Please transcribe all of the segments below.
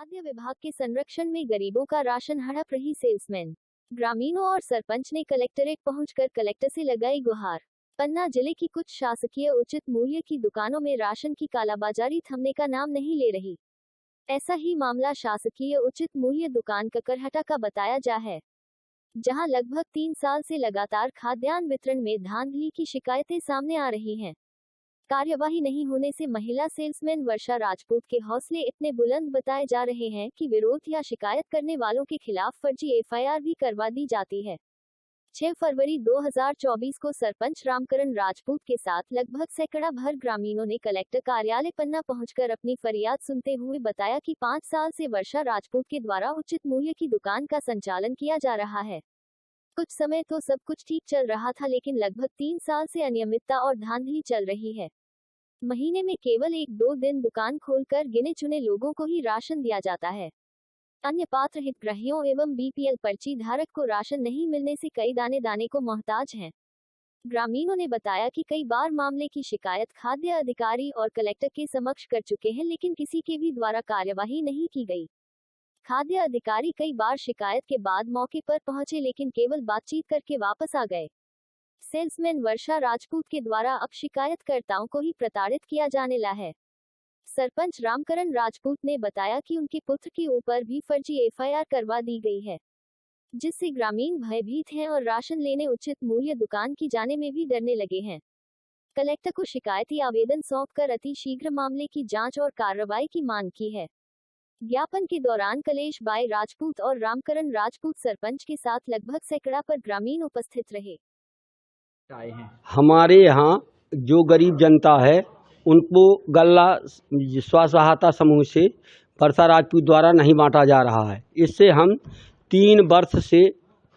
खाद्य विभाग के संरक्षण में गरीबों का राशन हड़प रही सेल्समैन। ग्रामीणों और सरपंच ने कलेक्ट्रेट पहुंचकर कलेक्टर से लगाई गुहार। पन्ना जिले की कुछ शासकीय उचित मूल्य की दुकानों में राशन की कालाबाजारी थमने का नाम नहीं ले रही। ऐसा ही मामला शासकीय उचित मूल्य दुकान ककरहटा का बताया जा है, जहां लगभग 3 साल से लगातार खाद्यान्न वितरण में धांधली की शिकायतें सामने आ रही हैं। कार्यवाही नहीं होने से महिला सेल्समैन वर्षा राजपूत के हौसले इतने बुलंद बताए जा रहे हैं कि विरोध या शिकायत करने वालों के खिलाफ फर्जी एफआईआर भी करवा दी जाती है। 6 फरवरी 2024 को सरपंच रामकरण राजपूत के साथ लगभग सैकड़ा भर ग्रामीणों ने कलेक्टर कार्यालय पन्ना पहुंचकर अपनी फरियाद सुनते हुए बताया कि 5 साल से वर्षा राजपूत के द्वारा उचित मूल्य की दुकान का संचालन किया जा रहा है। कुछ समय तो सब कुछ ठीक चल रहा था, लेकिन लगभग 3 साल से अनियमितता और धांधली चल रही है। महीने में केवल 1-2 दिन दुकान खोलकर गिने चुने लोगों को ही राशन दिया जाता है। अन्य पात्र हितग्राहियों एवं बीपीएल पर्ची धारक को राशन नहीं मिलने से कई दाने दाने को मोहताज हैं। ग्रामीणों ने बताया कि कई बार मामले की शिकायत खाद्य अधिकारी और कलेक्टर के समक्ष कर चुके हैं, लेकिन किसी के भी द्वारा कार्यवाही नहीं की गई। खाद्य अधिकारी कई बार शिकायत के बाद मौके पर पहुंचे, लेकिन केवल बातचीत करके वापस आ गए। सेल्समैन वर्षा राजपूत के द्वारा अब शिकायतकर्ताओं को ही प्रताड़ित किया जाने लगा है। सरपंच रामकरण राजपूत ने बताया कि उनके पुत्र के ऊपर भी फर्जी एफआईआर करवा दी गई है, जिससे ग्रामीण भयभीत हैं और राशन लेने उचित मूल्य दुकान की जाने में भी डरने लगे हैं। कलेक्टर को शिकायती आवेदन सौंपकर अति शीघ्र मामले की जांच और कार्रवाई की मांग की है। ज्ञापन के दौरान कलेश बाई राजपूत और रामकरण राजपूत सरपंच के साथ लगभग सैकड़ा पर ग्रामीण उपस्थित रहे। हमारे यहाँ जो गरीब जनता है उनको गल्ला स्व सहायता समूह से वर्षा राजपूत द्वारा नहीं बांटा जा रहा है। इससे हम 3 वर्ष से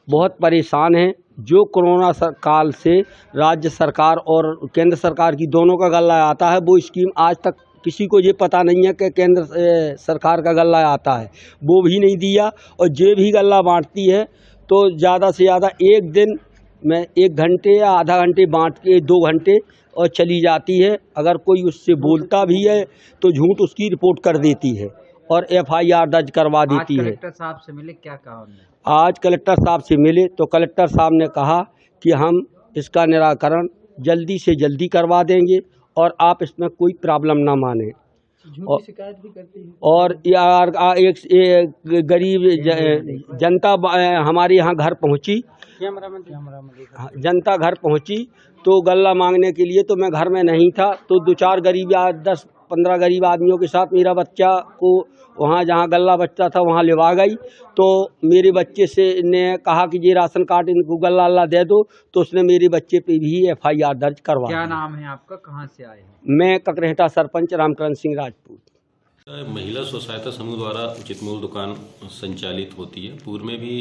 बहुत परेशान हैं। जो कोरोना काल से राज्य सरकार और केंद्र सरकार की दोनों का गल्ला आता है, वो स्कीम आज तक किसी को ये पता नहीं है कि केंद्र सरकार का गल्ला आता है, वो भी नहीं दिया। और जो भी गल्ला बांटती है तो ज़्यादा से ज़्यादा एक दिन में 1 घंटे या आधा घंटे बांट के 2 घंटे और चली जाती है। अगर कोई उससे बोलता भी है तो झूठ उसकी रिपोर्ट कर देती है और एफआईआर दर्ज करवा देती है। कलेक्टर साहब से मिले, क्या कहा उन्होंने? आज कलेक्टर साहब से मिले तो कलेक्टर साहब ने कहा कि हम इसका निराकरण जल्दी से जल्दी करवा देंगे और आप इसमें कोई प्रॉब्लम ना माने। शिकायत भी करती है। और यार एक गरीब जनता हमारे यहाँ घर पहुँची, जनता घर पहुँची तो गल्ला मांगने के लिए। तो मैं घर में नहीं था, तो 2-4 गरीब या 10-15 गरीब आदमियों के साथ मेरा बच्चा को वहाँ जहाँ गल्ला बच्चा था वहाँ लेवा गई। तो मेरे बच्चे से ने कहा कि ये राशन कार्ड इनको गल्ला अल्लाह दे दो, तो उसने मेरे बच्चे पे भी एफआईआर दर्ज करवा। क्या नाम है आपका, कहाँ से आए हैं? मैं ककरहटा सरपंच रामकरण सिंह राजपूत। महिला स्व सहायता समूह द्वारा उचित मूल्य दुकान संचालित होती है। पूर्व में भी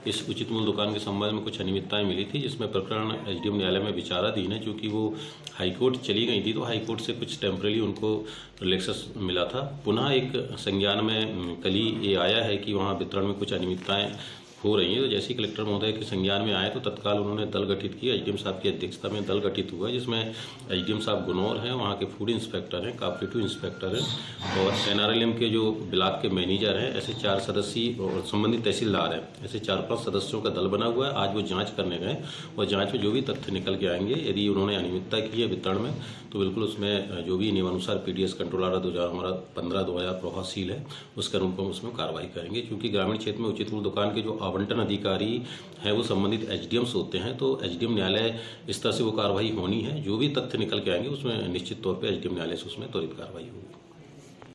इस उचित मूल्य दुकान के संबंध में कुछ अनियमितताएं मिली थी, जिसमें प्रकरण एसडीएम न्यायालय में विचाराधीन है। क्योंकि वो हाईकोर्ट चली गई थी तो हाईकोर्ट से कुछ टेम्परेरी उनको रिलैक्सेस मिला था। पुनः एक संज्ञान में कल ही ये आया है कि वहाँ वितरण में कुछ अनियमितताएं हो रही है। तो जैसे ही कलेक्टर महोदय के संज्ञान में आए तो तत्काल उन्होंने दल गठित किया। एसडीएम साहब की अध्यक्षता में दल गठित हुआ, जिसमें एसडीएम साहब गुनौर हैं, वहाँ के फूड इंस्पेक्टर हैं, कोऑपरेटिव इंस्पेक्टर हैं और एनआरएलएम के जो ब्लॉक के मैनेजर हैं। ऐसे 4 सदस्यीय और संबंधित तहसीलदार हैं। ऐसे 4-5 सदस्यों का दल बना हुआ है। आज वो जाँच करने गए और जाँच में जो भी तथ्य निकल के आएंगे, यदि उन्होंने अनियमितता की है वितरण में, तो बिल्कुल उसमें जो भी नियमानुसार पीडीएस कंट्रोलर जो हमारा 15/2000 प्रभावशील है, उसका उनको उसमें कार्रवाई करेंगे। क्योंकि ग्रामीण क्षेत्र में उचित मूल्य दुकान के जो आवंटन अधिकारी है वो संबंधित एसडीएम्स होते हैं, तो एसडीएम न्यायालय इस तरह से वो कार्रवाई होनी है। जो भी तथ्य निकल के आएंगे उसमें निश्चित तौर पे एसडीएम न्यायालय से उसमें त्वरित कार्रवाई होगी।